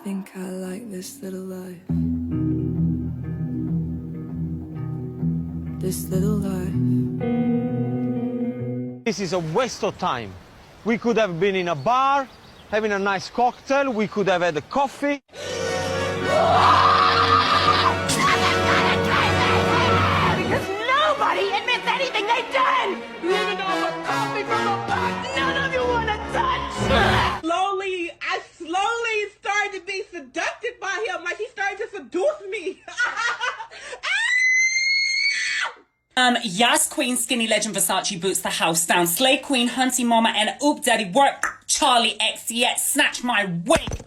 think I like this little life. This little life. This is a waste of time. We could have been in a bar, having a nice cocktail, we could have had a coffee. Because nobody admits anything they've done! Living off a coffee from a pot none of you want to touch! I slowly started to be seduced by him, like he started to seduce me. Yas Queen, Skinny Legend, Versace boots the house down. Slay Queen, Hunty Mama, and Oop Daddy work. Charlie X, yet snatch my weight.